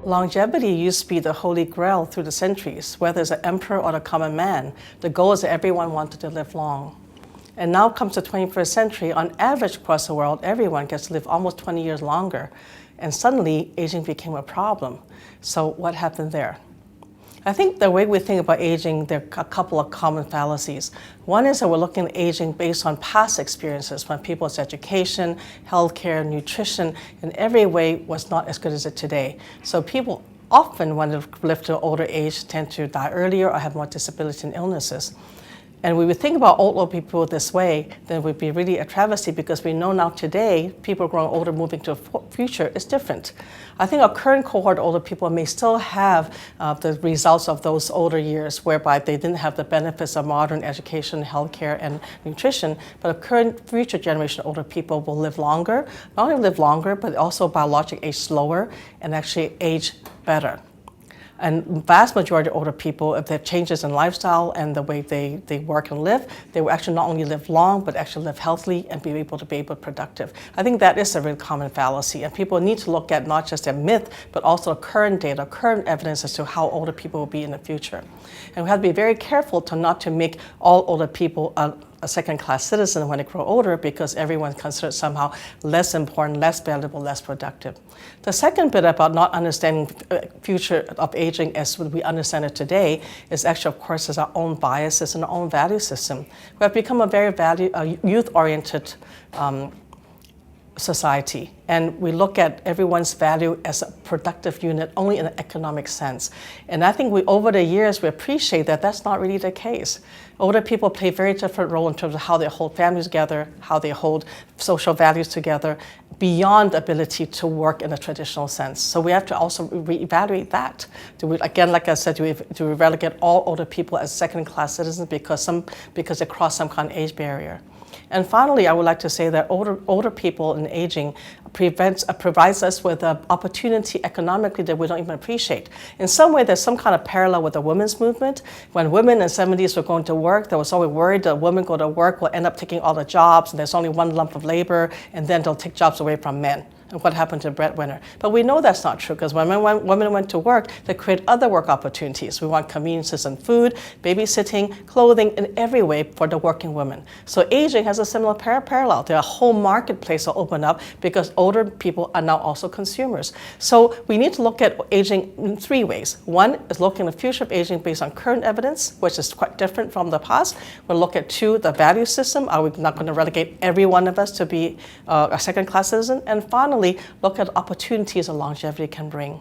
Longevity used to be the holy grail through the centuries. Whether it's an emperor or the common man, the goal is that everyone wanted to live long. And now comes the 21st century, on average across the world, everyone gets to live almost 20 years longer. And suddenly, aging became a problem. So what happened there? I think the way we think about aging, there are a couple of common fallacies. One is that we're looking at aging based on past experiences, when people's education, healthcare, nutrition, in every way was not as good as it today. So people often, when they live to an older age, tend to die earlier or have more disability and illnesses. And when we think about older people this way, then it would be really a travesty, because we know now today, people growing older moving to a future is different. I think our current cohort of older people may still have the results of those older years, whereby they didn't have the benefits of modern education, healthcare, and nutrition, but a current future generation of older people will live longer, not only live longer, but also biologically age slower and actually age better. And vast majority of older people, if they have changes in lifestyle and the way they work and live, they will actually not only live long, but actually live healthily and be able to be productive. I think that is a really common fallacy, and people need to look at not just a myth, but also current data, current evidence as to how older people will be in the future. And we have to be very careful not to make all older people a second-class citizen when they grow older, because everyone's considered somehow less important, less valuable, less productive. The second bit about not understanding future of aging as we understand it today is actually, of course, is our own biases and our own value system. We have become a very youth-oriented society, and we look at everyone's value as a productive unit only in an economic sense. And I think over the years, we appreciate that that's not really the case. Older people play a very different role in terms of how they hold families together, how they hold social values together, beyond the ability to work in a traditional sense. So we have to also reevaluate that. Again, like I said, do we relegate all older people as second-class citizens because they cross some kind of age barrier? And finally, I would like to say that older people in aging provides us with an opportunity economically that we don't even appreciate. In some way, there's some kind of parallel with the women's movement. When women in the 70s were going to work, there was always worried that women go to work will end up taking all the jobs, and there's only one lump of labor, and then they'll take jobs away from men. And what happened to the breadwinner? But we know that's not true, because when women went to work, they created other work opportunities. We want conveniences in food, babysitting, clothing, in every way for the working women. So aging has a similar parallel. There are a whole marketplace that open up because older people are now also consumers. So we need to look at aging in three ways. One is looking at the future of aging based on current evidence, which is quite different from the past. We'll look at two, the value system. Are we not going to relegate every one of us to be a second-class citizen? And finally, look at opportunities that longevity can bring.